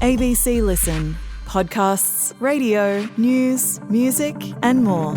ABC Listen. Podcasts, radio, news, music and more.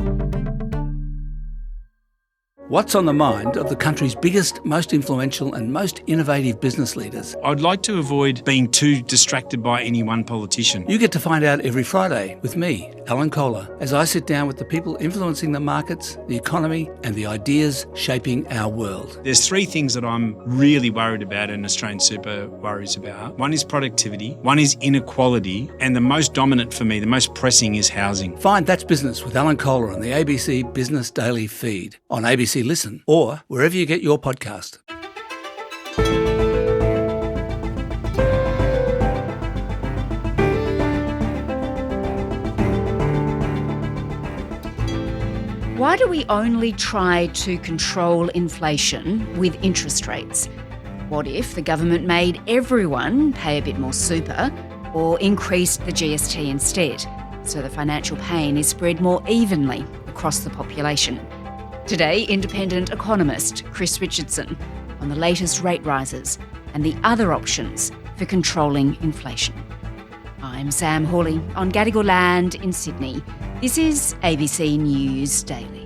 What's on the mind of the country's biggest, most influential and most innovative business leaders? I'd like to avoid being too distracted by any one politician. You get to find out every Friday with me, Alan Kohler, as I sit down with the people influencing the markets, the economy and the ideas shaping our world. There's three things that I'm really worried about and Australian Super worries about. One is productivity, one is inequality, and the most dominant for me, the most pressing is housing. Find That's Business with Alan Kohler on the ABC Business Daily feed, on ABC Listen or wherever you get your podcast. Why do we only try to control inflation with interest rates? What if the government made everyone pay a bit more super or increased the GST instead, so the financial pain is spread more evenly across the population? Today, independent economist Chris Richardson on the latest rate rises and the other options for controlling inflation. I'm Sam Hawley on Gadigal land in Sydney. This is ABC News Daily.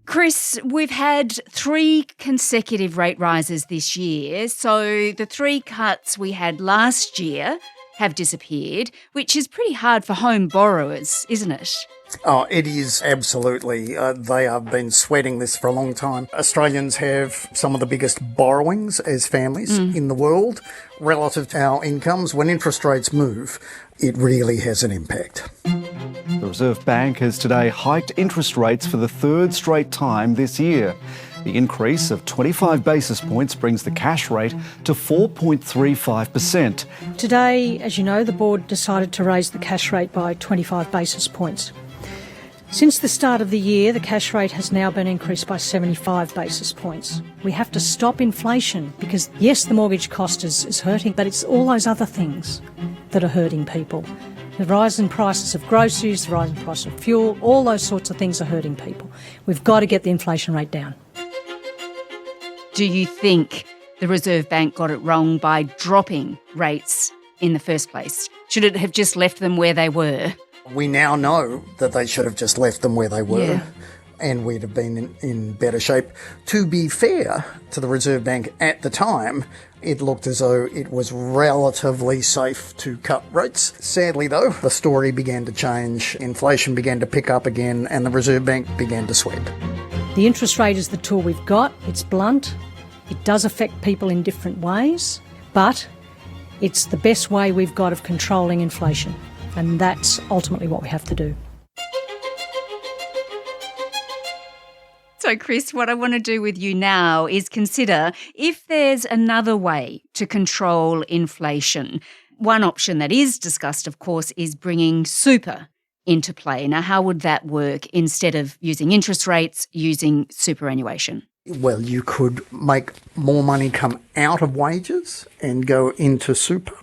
Chris, we've had 3 consecutive rate rises this year, so the 3 cuts we had last year have disappeared, which is pretty hard for home borrowers, isn't it? Oh, it is, absolutely. They have been sweating this for a long time. Australians have some of the biggest borrowings as families in the world relative to our incomes. When interest rates move, it really has an impact. The Reserve Bank has today hiked interest rates for the 3rd straight time this year. The increase of 25 basis points brings the cash rate to 4.35%. Today, as you know, the board decided to raise the cash rate by 25 basis points. Since the start of the year, the cash rate has now been increased by 75 basis points. We have to stop inflation because, yes, the mortgage cost is hurting, but it's all those other things that are hurting people. The rise in prices of groceries, the rise in price of fuel, all those sorts of things are hurting people. We've got to get the inflation rate down. Do you think the Reserve Bank got it wrong by dropping rates in the first place? Should it have just left them where they were? We now know that they should have just left them where they were. Yeah. And we'd have been in better shape. To be fair to the Reserve Bank at the time, it looked as though it was relatively safe to cut rates. Sadly, though, the story began to change, inflation began to pick up again, and the Reserve Bank began to sweat. The interest rate is the tool we've got. It's blunt. It does affect people in different ways, but it's the best way we've got of controlling inflation. And that's ultimately what we have to do. So, Chris, what I want to do with you now is consider if there's another way to control inflation. One option that is discussed, of course, is bringing super into play. Now, how would that work instead of using interest rates, using superannuation? Well, you could make more money come out of wages and go into super.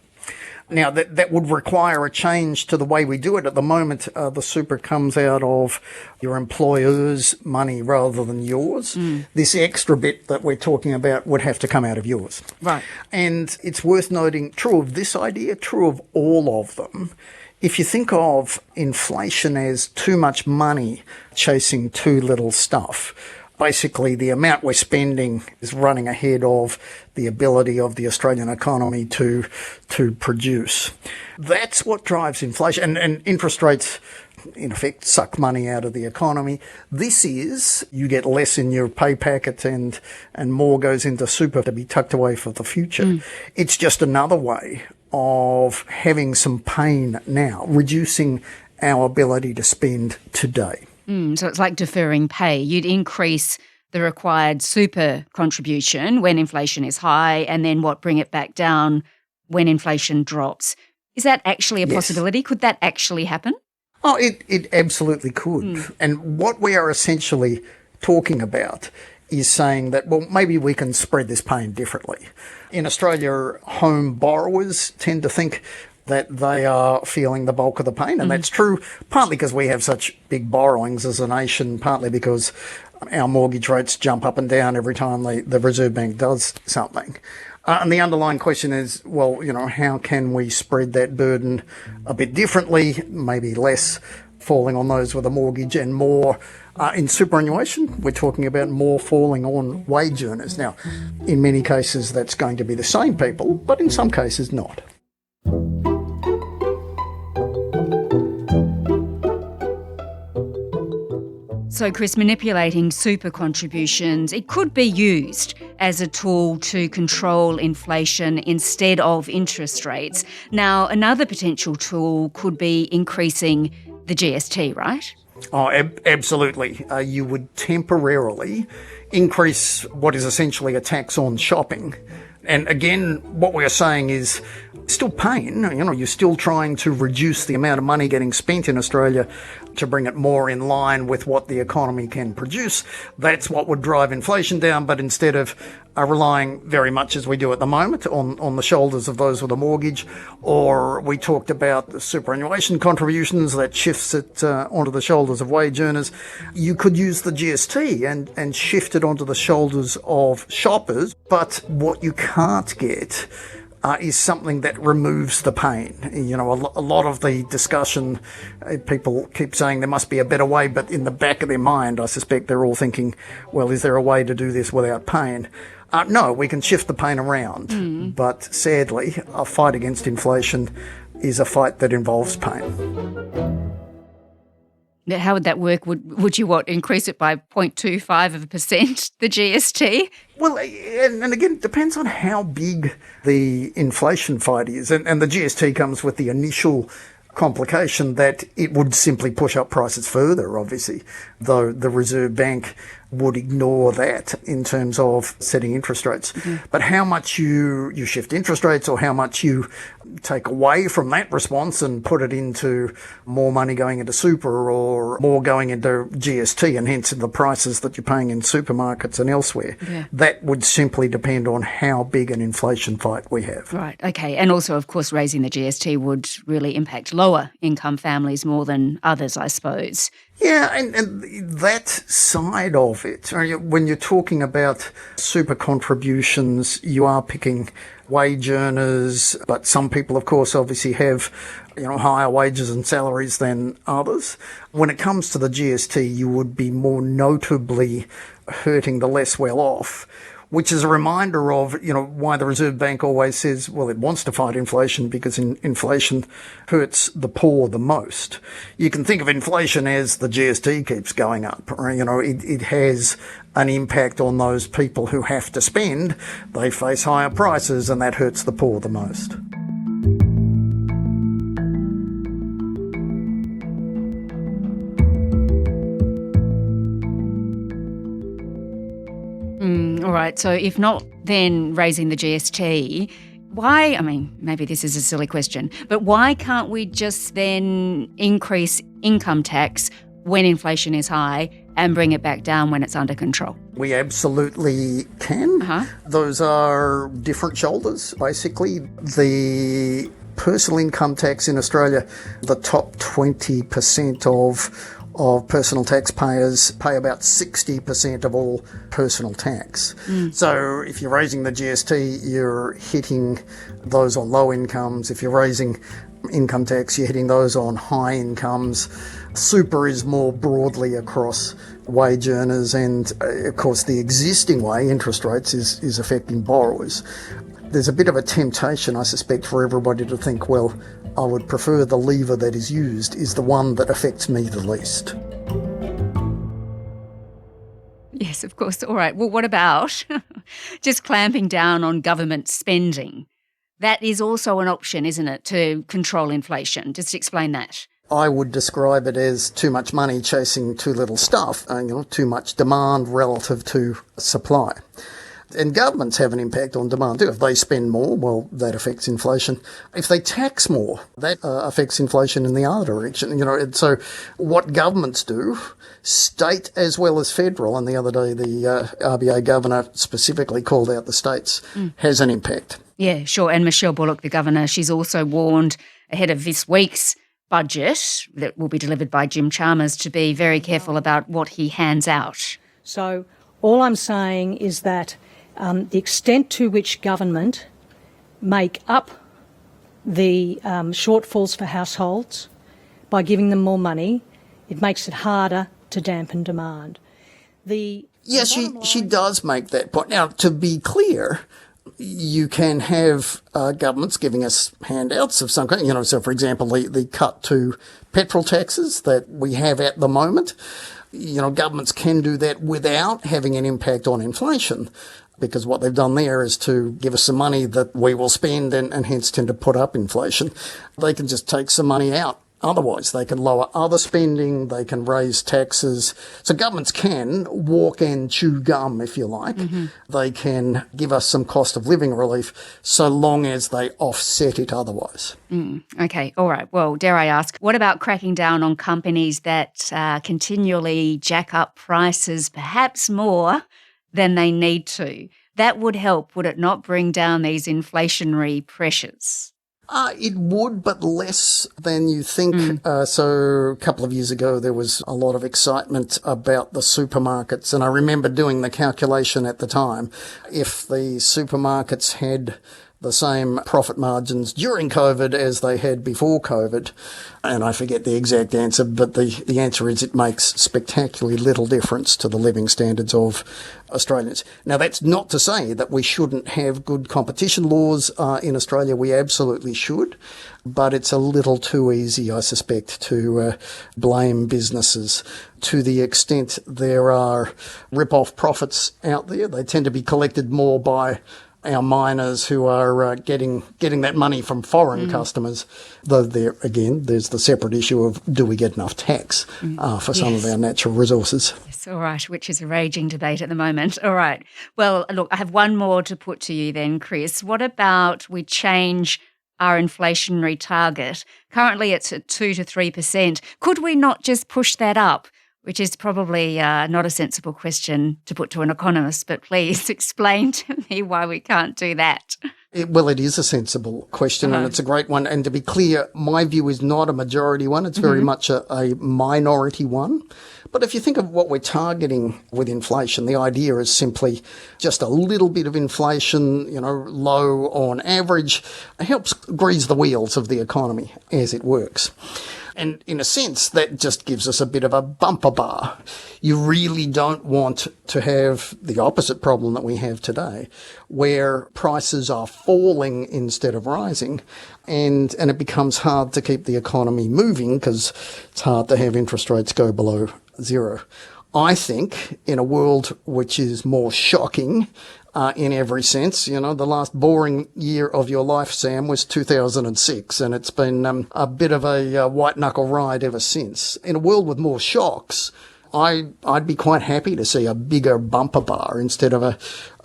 Now, that would require a change to the way we do it. At the moment, the super comes out of your employer's money rather than yours. This extra bit that we're talking about would have to come out of yours. Right. And it's worth noting, true of this idea, true of all of them, if you think of inflation as too much money chasing too little stuff, basically the amount we're spending is running ahead of the ability of the Australian economy to produce. That's what drives inflation. And interest rates, in effect, suck money out of the economy. This is, you get less in your pay packet and more goes into super to be tucked away for the future. It's just another way of having some pain now, reducing our ability to spend today. So it's like deferring pay. You'd increase the required super contribution when inflation is high and then bring it back down when inflation drops. Is that actually a possibility? Could that actually happen? Oh, it absolutely could. And what we are essentially talking about is saying that, well, maybe we can spread this pain differently. In Australia, home borrowers tend to think, that they are feeling the bulk of the pain. And that's true partly because we have such big borrowings as a nation, partly because our mortgage rates jump up and down every time the Reserve Bank does something. And the underlying question is, well, how can we spread that burden a bit differently, maybe less falling on those with a mortgage and more in superannuation? We're talking about more falling on wage earners. Now, in many cases, that's going to be the same people, but in some cases not. So, Chris, manipulating super contributions, it could be used as a tool to control inflation instead of interest rates. Now, another potential tool could be increasing the GST, right? Oh, absolutely. You would temporarily increase what is essentially a tax on shopping. And again, what we're saying is still pain. You're still trying to reduce the amount of money getting spent in Australia to bring it more in line with what the economy can produce. That's what would drive inflation down. But instead of relying very much as we do at the moment on the shoulders of those with a mortgage, or we talked about the superannuation contributions that shifts it onto the shoulders of wage earners, you could use the GST and shift it onto the shoulders of shoppers. But what you can't get is something that removes the pain. A lot of the discussion, people keep saying there must be a better way, but in the back of their mind, I suspect they're all thinking, well, is there a way to do this without pain? No, we can shift the pain around. But sadly, a fight against inflation is a fight that involves pain. How would that work? Would you increase it by 0.25%, the GST? Well, and again, it depends on how big the inflation fight is. And the GST comes with the initial complication that it would simply push up prices further, obviously, though the Reserve Bank would ignore that in terms of setting interest rates. But how much you shift interest rates or how much you take away from that response and put it into more money going into super or more going into GST and hence the prices that you're paying in supermarkets and elsewhere, that would simply depend on how big an inflation fight we have. Right, okay. And also, of course, raising the GST would really impact lower income families more than others, I suppose. Yeah, and that side of it, when you're talking about super contributions, you are picking wage earners, but some people, of course, obviously have higher wages and salaries than others. When it comes to the GST, you would be more notably hurting the less well off, which is a reminder of, why the Reserve Bank always says, well, it wants to fight inflation because inflation hurts the poor the most. You can think of inflation as the GST keeps going up. It has an impact on those people who have to spend. They face higher prices and that hurts the poor the most. All right, so if not then raising the GST, why, maybe this is a silly question, but why can't we just then increase income tax when inflation is high and bring it back down when it's under control? We absolutely can. Those are different shoulders, basically. The personal income tax in Australia, the top 20% of personal taxpayers pay about 60% of all personal tax. So if you're raising the GST, you're hitting those on low incomes. If you're raising income tax, you're hitting those on high incomes. Super is more broadly across wage earners, and of course the existing way, interest rates, is affecting borrowers. There's a bit of a temptation, I suspect, for everybody to think, well, I would prefer the lever that is used is the one that affects me the least. Yes, of course. All right. Well, what about just clamping down on government spending? That is also an option, isn't it, to control inflation? Just explain that. I would describe it as too much money chasing too little stuff, too much demand relative to supply. And governments have an impact on demand too. If they spend more, well, that affects inflation. If they tax more, that affects inflation in the other direction. And so what governments do, state as well as federal, and the other day the RBA governor specifically called out the states, has an impact. Yeah, sure. And Michelle Bullock, the governor, she's also warned ahead of this week's budget that will be delivered by Jim Chalmers to be very careful about what he hands out. So all I'm saying is that the extent to which government make up the shortfalls for households by giving them more money, it makes it harder to dampen demand. Yes, she does make that point. Now, to be clear, you can have governments giving us handouts of some kind. So for example, the cut to petrol taxes that we have at the moment, governments can do that without having an impact on inflation, because what they've done there is to give us some money that we will spend and hence tend to put up inflation. They can just take some money out. Otherwise, they can lower other spending, they can raise taxes. So governments can walk and chew gum, if you like. Mm-hmm. They can give us some cost of living relief so long as they offset it otherwise. Okay, all right. Well, dare I ask, what about cracking down on companies that continually jack up prices, perhaps more than they need to? That would help, would it not, bring down these inflationary pressures? It would, but less than you think. So a couple of years ago, there was a lot of excitement about the supermarkets. And I remember doing the calculation at the time. If the supermarkets had the same profit margins during COVID as they had before COVID, and I forget the exact answer, but the answer is it makes spectacularly little difference to the living standards of Australians. Now, that's not to say that we shouldn't have good competition laws in Australia. We absolutely should, but it's a little too easy, I suspect, to blame businesses. To the extent there are rip-off profits out there, they tend to be collected more by our miners who are getting that money from foreign customers, though there's the separate issue of do we get enough tax for some of our natural resources. Yes, all right, which is a raging debate at the moment. All right. Well, look, I have one more to put to you then, Chris. What about we change our inflationary target? Currently it's at 2 to 3%. Could we not just push that up? Which is probably not a sensible question to put to an economist, but please explain to me why we can't do that. It is a sensible question and it's a great one. And to be clear, my view is not a majority one. It's very much a minority one. But if you think of what we're targeting with inflation, the idea is simply just a little bit of inflation, low on average, helps grease the wheels of the economy as it works. And in a sense, that just gives us a bit of a bumper bar. You really don't want to have the opposite problem that we have today, where prices are falling instead of rising, and it becomes hard to keep the economy moving because it's hard to have interest rates go below zero. I think in a world which is more shocking in every sense, the last boring year of your life, Sam, was 2006, and it's been a bit of a white-knuckle ride ever since. In a world with more shocks, I'd be quite happy to see a bigger bumper bar instead of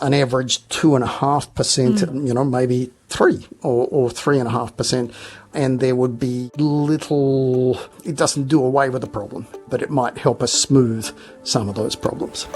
an average 2.5%, maybe 3 or 3.5%. And there would be little, it doesn't do away with the problem, but it might help us smooth some of those problems.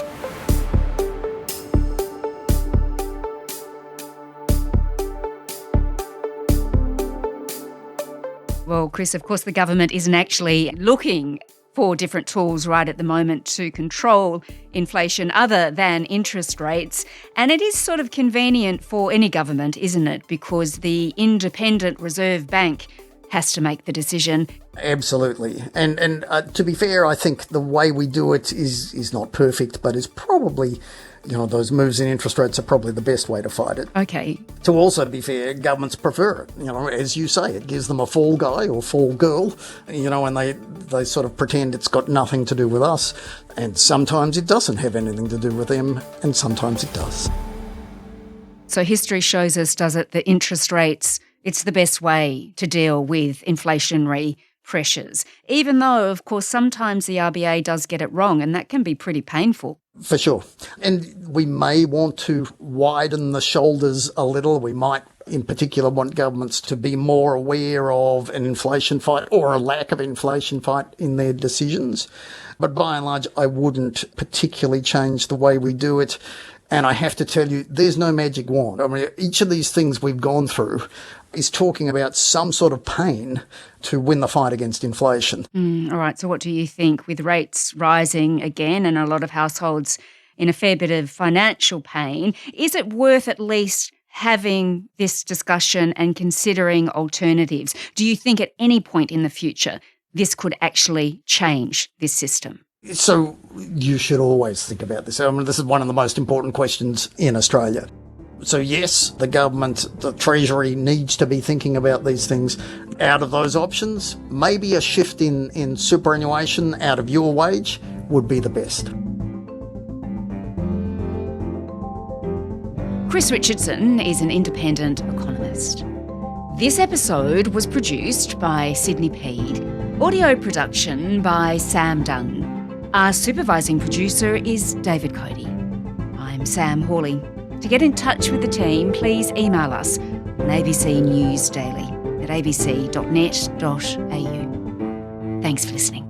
Well, Chris, of course, the government isn't actually looking for different tools right at the moment to control inflation other than interest rates. And it is sort of convenient for any government, isn't it? Because the independent Reserve Bank has to make the decision. Absolutely. And to be fair, I think the way we do it is not perfect, but is probably, those moves in interest rates are probably the best way to fight it. Okay. To also be fair, governments prefer it. As you say, it gives them a fall guy or fall girl, and they sort of pretend it's got nothing to do with us. And sometimes it doesn't have anything to do with them, and sometimes it does. So history shows us, does it, that interest rates, it's the best way to deal with inflationary pressures, even though, of course, sometimes the RBA does get it wrong, and that can be pretty painful. For sure. And we may want to widen the shoulders a little. We might, in particular, want governments to be more aware of an inflation fight or a lack of inflation fight in their decisions. But by and large, I wouldn't particularly change the way we do it. And I have to tell you, there's no magic wand. I mean, each of these things we've gone through is talking about some sort of pain to win the fight against inflation. All right, so what do you think? With rates rising again and a lot of households in a fair bit of financial pain, is it worth at least having this discussion and considering alternatives? Do you think at any point in the future this could actually change this system? So you should always think about this. I mean, this is one of the most important questions in Australia. So yes, the government, the Treasury needs to be thinking about these things. Out of those options, maybe a shift in superannuation out of your wage would be the best. Chris Richardson is an independent economist. This episode was produced by Sydney Peed. Audio production by Sam Dunn. Our supervising producer is David Cody. I'm Sam Hawley. To get in touch with the team, please email us on ABC News Daily at abc.net.au. Thanks for listening.